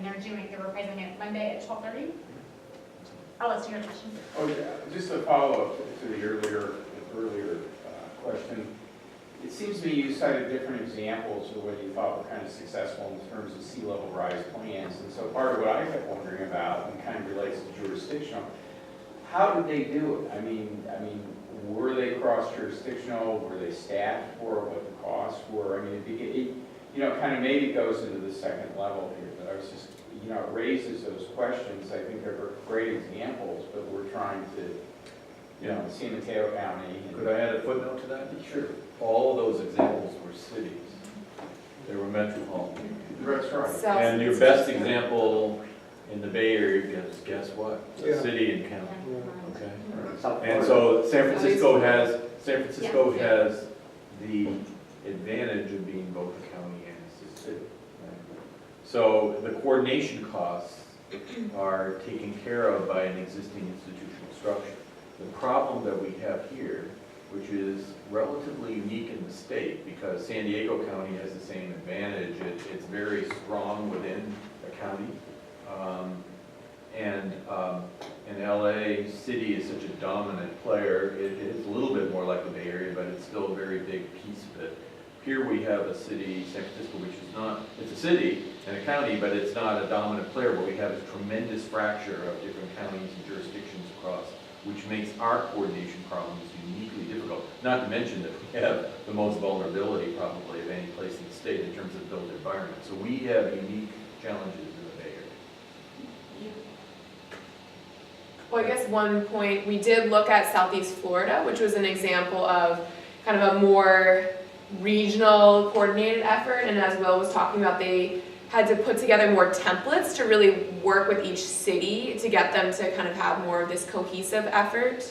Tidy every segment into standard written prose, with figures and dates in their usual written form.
and they're reprising it Monday at 12:30. I'll listen to your question. Oh, yeah, just a follow-up to the earlier question. It seems to me you cited different examples of what you thought were kind of successful in terms of sea level rise plans. And so part of what I kept wondering about, and kind of relates to jurisdictional, how did they do it? I mean, were they cross-jurisdictional? Were they staffed for what the costs were? I mean, it kind of maybe goes into the second level here, but I was just, it raises those questions. I think they're great examples, but we're trying to, see Mateo County. Could I add a footnote to that? Sure. All of those examples were cities. They were metropolitan. That's right. So- And your best example in the Bay Area is, guess what? It's a Yeah. city and county. Okay. South And Florida. so San Francisco has the advantage of being both a county and a city. Right? So the coordination costs are taken care of by an existing institutional structure. The problem that we have here, which is relatively unique in the state, because San Diego County has the same advantage. It's very strong within the county. And LA City is such a dominant player. It is a little bit more like the Bay Area, but it's still a very big piece of it. Here we have a city, San Francisco, which is not, it's a city and a county, but it's not a dominant player, but we have a tremendous fracture of different counties and jurisdictions across, which makes our coordination problems uniquely difficult. Not to mention that we have the most vulnerability probably of any place in the state in terms of built environment. So we have unique challenges in the Bay Area. Well, I guess one point, we did look at Southeast Florida, which was an example of kind of a more regional coordinated effort, and as Will was talking about, they had to put together more templates to really work with each city to get them to kind of have more of this cohesive effort.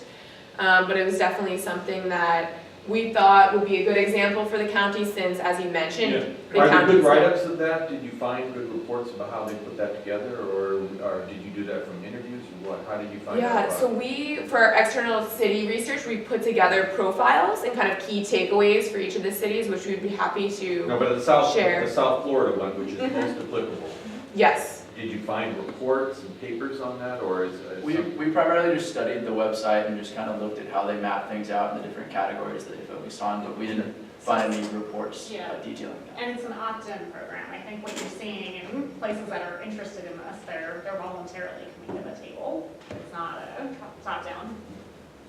But it was definitely something that we thought would be a good example for the county since, as you mentioned, the Are there good county's- write-ups of that? Did you find good reports about how they put that together, or did you do that from interviews, or what? How did you find that Yeah, out? so we, for our external city research, we put together profiles and kind of key takeaways for each of the cities, which we'd be happy to, No, but the share. South Florida one, which is most applicable. yes. Did you find reports and papers on that, or is it? We primarily just studied the website and just kind of looked at how they map things out in the different categories that they focused on, but we didn't find any reports Yeah. detailing that. And it's an opt-in program. I think what you're seeing in places that are interested in this, they're voluntarily coming to the table. It's not a top-down.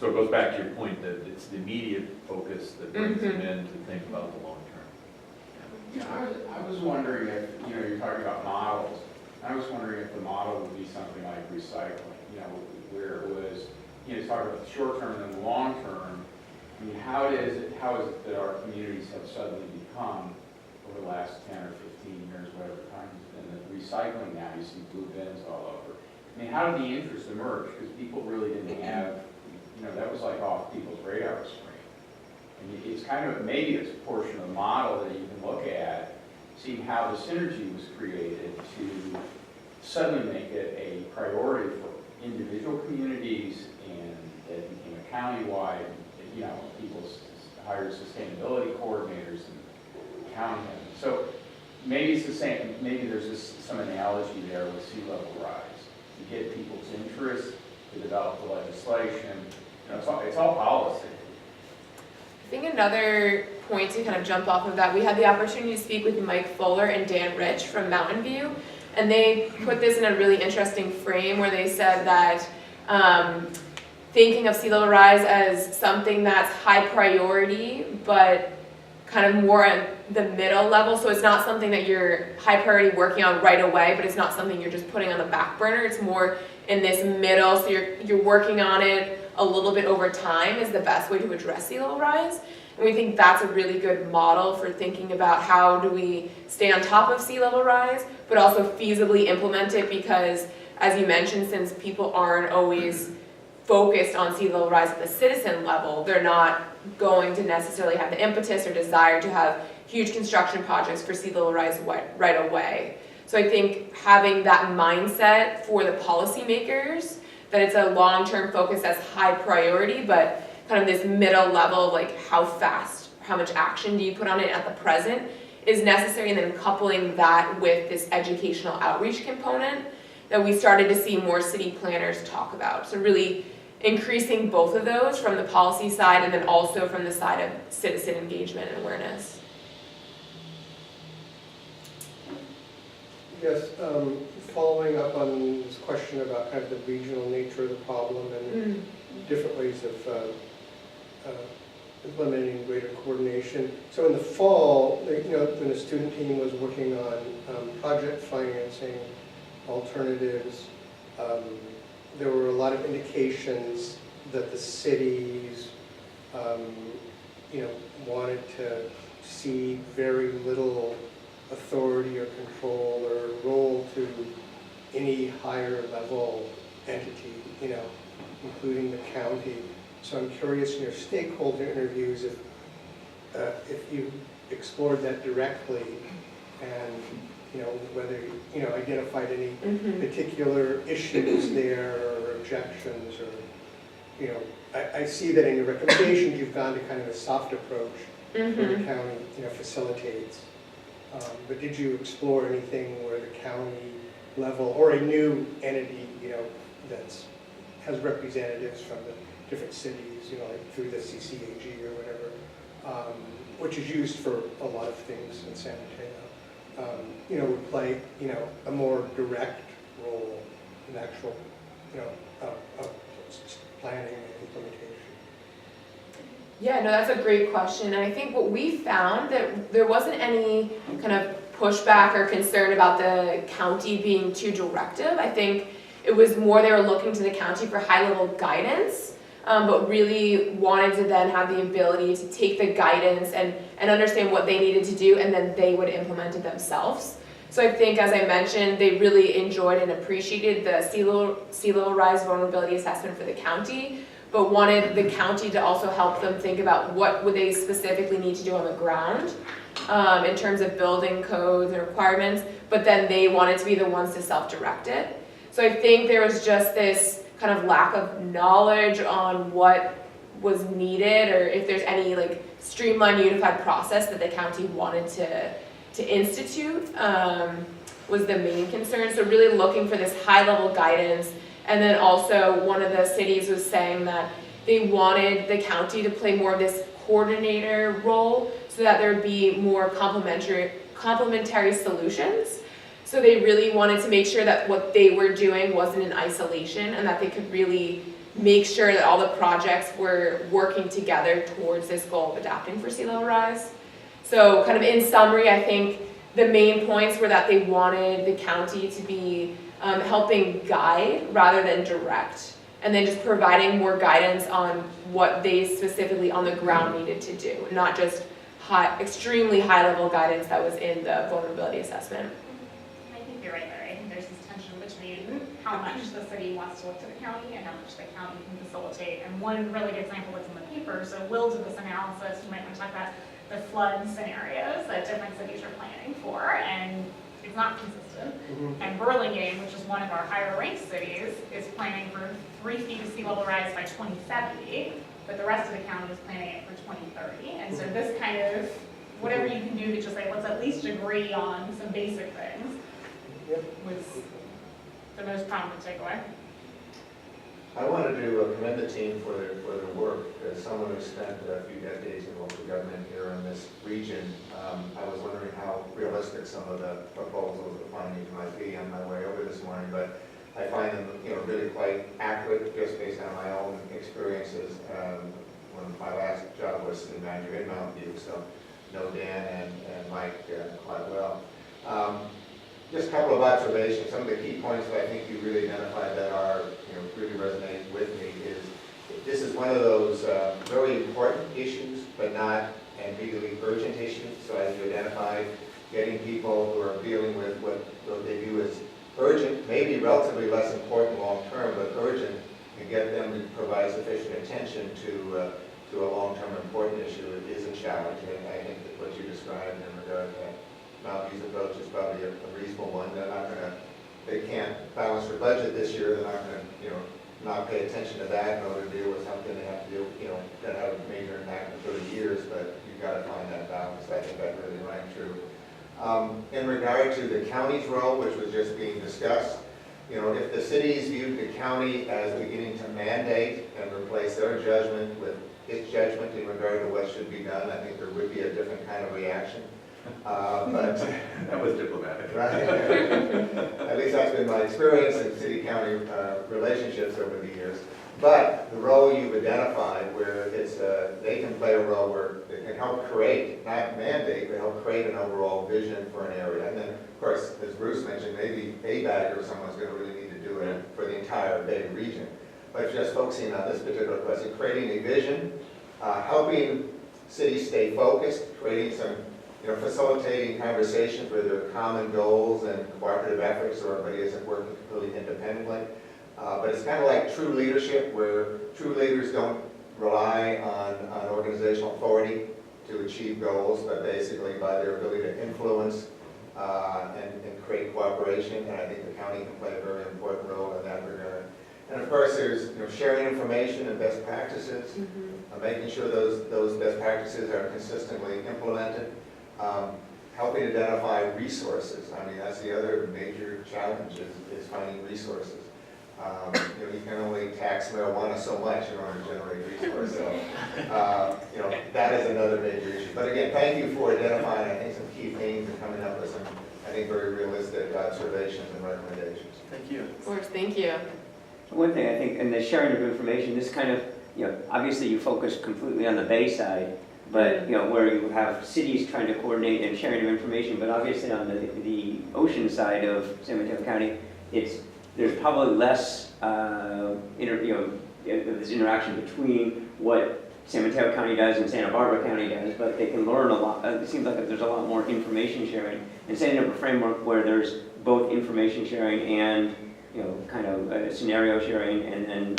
So it goes back to your point that it's the immediate focus that brings them Mhm. in to think about the long term. I was wondering if, you're talking about models. I was wondering if the model would be something like recycling, where it was, talk about the short term and the long term. I mean, how is it that our communities have suddenly become, over the last 10 or 15 years, whatever time it's been, that recycling now, you see blue bins all over. I mean, how did the interest emerge? Because people really didn't have, that was like off people's radar screen. And it's kind of, maybe it's a portion of the model that you can look at, see how the synergy was created to suddenly make it a priority for individual communities, and it became a countywide, people hired sustainability coordinators and county. So maybe it's the same, maybe there's some analogy there with sea level rise. To get people's interest, to develop the legislation, it's all policy. I think another point to kind of jump off of that, we had the opportunity to speak with Mike Fuller and Dan Rich from Mountain View, and they put this in a really interesting frame where they said that thinking of sea level rise as something that's high priority, but kind of more at the middle level. So it's not something that you're high priority working on right away, but it's not something you're just putting on the back burner. It's more in this middle, so you're working on it a little bit over time is the best way to address sea level rise. And we think that's a really good model for thinking about how do we stay on top of sea level rise, but also feasibly implement it, because as you mentioned, since people aren't always focused on sea level rise at the citizen level, they're not going to necessarily have the impetus or desire to have huge construction projects for sea level rise right away. So I think having that mindset for the policymakers, that it's a long-term focus that's high priority, but kind of this middle level, like how fast, how much action do you put on it at the present, is necessary, and then coupling that with this educational outreach component that we started to see more city planners talk about. So really increasing both of those from the policy side and then also from the side of citizen engagement and awareness. Yes, following up on this question about kind of the regional nature of the problem and different ways of implementing greater coordination. So in the fall, when the student team was working on project financing alternatives, there were a lot of indications that the cities, wanted to see very little authority or control or role to any higher level entity, including the county. So I'm curious in your stakeholder interviews if you explored that directly and whether identified any particular issues there or objections or I see that in your recommendations you've gone to kind of a soft approach where the county facilitates. But did you explore anything where the county level or a new entity that has representatives from the different cities, like through the CCAG or whatever, which is used for a lot of things in San Mateo, would play, a more direct role in actual, planning and implementation? Yeah, no, that's a great question. And I think what we found that there wasn't any kind of pushback or concern about the county being too directive. I think it was more they were looking to the county for high-level guidance, but really wanted to then have the ability to take the guidance and understand what they needed to do, and then they would implement it themselves. So I think, as I mentioned, they really enjoyed and appreciated the sea level rise vulnerability assessment for the county, but wanted the county to also help them think about what would they specifically need to do on the ground in terms of building codes and requirements, but then they wanted to be the ones to self-direct it. So I think there was just this kind of lack of knowledge on what was needed, or if there's any like streamlined, unified process that the county wanted to institute was the main concern. So really looking for this high-level guidance. And then also one of the cities was saying that they wanted the county to play more of this coordinator role so that there would be more complementary solutions. So they really wanted to make sure that what they were doing wasn't in isolation and that they could really make sure that all the projects were working together towards this goal of adapting for sea level rise. So kind of in summary, I think the main points were that they wanted the county to be helping guide rather than direct, and then just providing more guidance on what they specifically on the ground needed to do, not just extremely high-level guidance that was in the vulnerability assessment. I think you're right there. I think there's this tension between how much the city wants to look to the county and how much the county can facilitate. And one really good example that's in the paper, so Will did this analysis, you might want to talk about the flood scenarios that different cities are planning for, and it's not consistent. And Burlingame, which is one of our higher ranked cities, is planning for 3 feet of sea level rise by 2070, but the rest of the county is planning it for 2030. And so this kind of, whatever you can do to just say, let's at least agree on some basic things, was the most prominent takeaway. I wanted to commend the team for their work. As someone who spent a few decades in local government here in this region, I was wondering how realistic some of the proposals, the findings might be on my way over this morning, but I find them really quite accurate just based on my own experiences when my last job was city manager in Mountain View, so know Dan and Mike quite well. Just a couple of observations. Some of the key points that I think you really identified that are, really resonate with me is this is one of those very important issues, but not ambiguously urgent issues. So as you identified, getting people who are dealing with what they view as urgent, maybe relatively less important long term, but urgent, and get them to provide sufficient attention to a long-term important issue is a challenge. And I think that what you described in regard to Mountain View's approach is probably a reasonable one. They can't balance their budget this year. They're not going to, not pay attention to that in order to deal with something they have to do, that have a major impact in 30 years. But you've got to find that balance. I think that really rang true. In regard to the county's role, which was just being discussed, you know, if the cities viewed the county as beginning to mandate and replace their judgment with its judgment in regard to what should be done, I think there would be a different kind of reaction. But That was diplomatic. right, at least that's been my experience in city-county relationships over the years. But the role you've identified, where it's they can play a role where they can help create, not mandate, but help create an overall vision for an area. And then, of course, as Bruce mentioned, maybe ABAC or someone's going to really need to do it for the entire Bay region. But just focusing on this particular question, creating a vision, helping cities stay focused, creating some, facilitating conversations where there are common goals and cooperative efforts, so everybody isn't working completely independently. But it's kind of like true leadership, where true leaders don't rely on organizational authority to achieve goals, but basically by their ability to influence and create cooperation. And I think the county can play a very important role in that regard. And of course, there's sharing information and best practices, making sure those best practices are consistently implemented, helping identify resources. I mean, that's the other major challenge is finding resources. You can only tax marijuana so much in order to generate resources. So, that is another major issue. But again, thank you for identifying, I think, some key themes and coming up with some, I think, very realistic observations and recommendations. Thank you. Of course, thank you. One thing I think, in the sharing of information, this kind of, obviously you focus completely on the Bayside, but, where you have cities trying to coordinate and sharing of information, but obviously on the ocean side of San Mateo County, there's probably less, there's interaction between what San Mateo County does and Santa Barbara County does, but they can learn a lot. It seems like there's a lot more information sharing, and setting up a framework where there's both information sharing and kind of scenario sharing, and then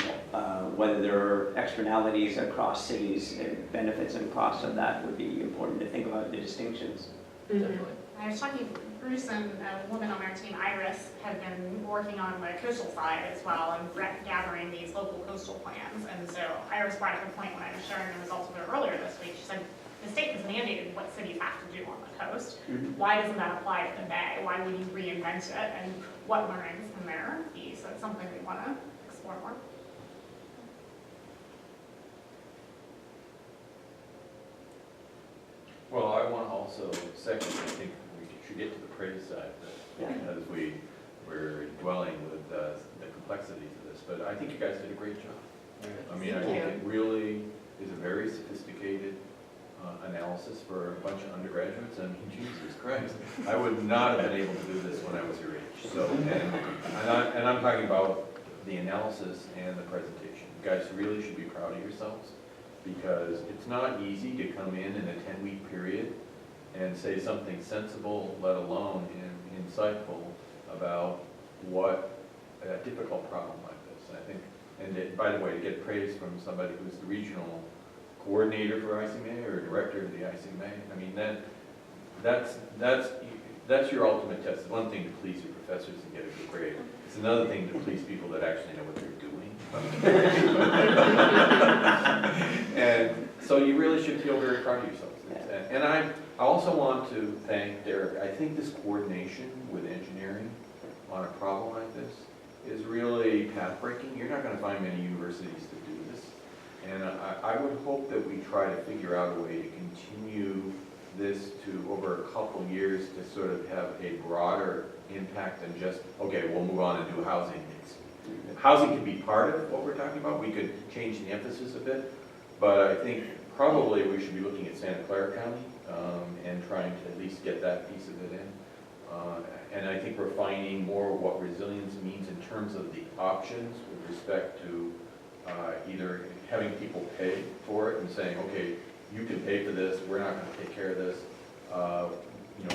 whether there are externalities across cities, and benefits and costs of that would be important to think about the distinctions. Definitely. I was talking, Bruce and a woman on our team, Iris, have been working on the coastal side as well and gathering these local coastal plans. And so Iris brought up a point when I was sharing the results with her earlier this week. She said, the state has mandated what cities have to do on the coast. Why doesn't that apply to the Bay? Why would you reinvent it? And what learnings can there be? So it's something we want to explore more. Well, I want to also second, I think we should get to the praise side of it, as we're dwelling with the complexities of this. But I think you guys did a great job. I mean, I think it really is a very sophisticated analysis for a bunch of undergraduates. I mean, Jesus Christ, I would not have been able to do this when I was your age. So, and I'm talking about the analysis and the presentation. You guys really should be proud of yourselves, because it's not easy to come in a 10-week period and say something sensible, let alone insightful about what a difficult problem like this. I think, and by the way, to get praise from somebody who's the regional coordinator for ICMA or director of the ICMA, I mean, that's your ultimate test. It's one thing to please your professors and get a good grade. It's another thing to please people that actually know what they're doing. And so you really should feel very proud of yourselves. And I also want to thank Derek. I think this coordination with engineering on a problem like this is really path-breaking. You're not going to find many universities that do this. And I would hope that we try to figure out a way to continue this to, over a couple years, to sort of have a broader impact than just, okay, we'll move on and do housing. Housing can be part of what we're talking about. We could change the emphasis a bit, but I think probably we should be looking at Santa Clara County and trying to at least get that piece of it in. And I think we're finding more what resilience means in terms of the options with respect to either having people pay for it and saying, okay, you can pay for this, we're not going to take care of this.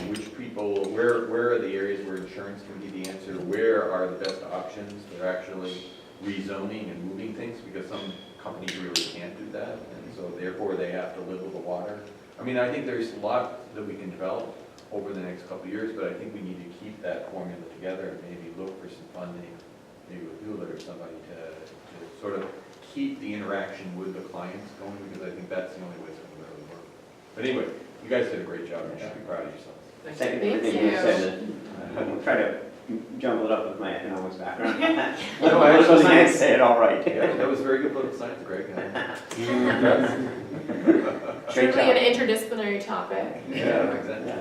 Which people, where are the areas where insurance can be the answer? Where are the best options for actually rezoning and moving things? Because some companies really can't do that, and so therefore they have to live with the water. I mean, I think there's a lot that we can develop over the next couple of years, but I think we need to keep that formula together and maybe look for some funding, maybe with Hewlett or somebody to sort of keep the interaction with the clients going, because I think that's the only way it's going to really work. But anyway, you guys did a great job, and you should be proud of yourselves. second Thank everything you you. said. I'll try to jumble it up with my economics background. No, Political actually, science, say it all right. Yeah, that was very good political science, Greg. Great Truly an job. interdisciplinary topic. Yeah, exactly.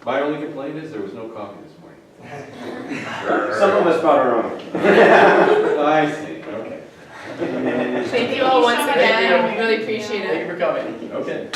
My only complaint is there was no coffee this morning. Some of us brought our own. I see, okay. Thank you all once Thank you so much. again, really appreciate Thank it. you for coming. Okay.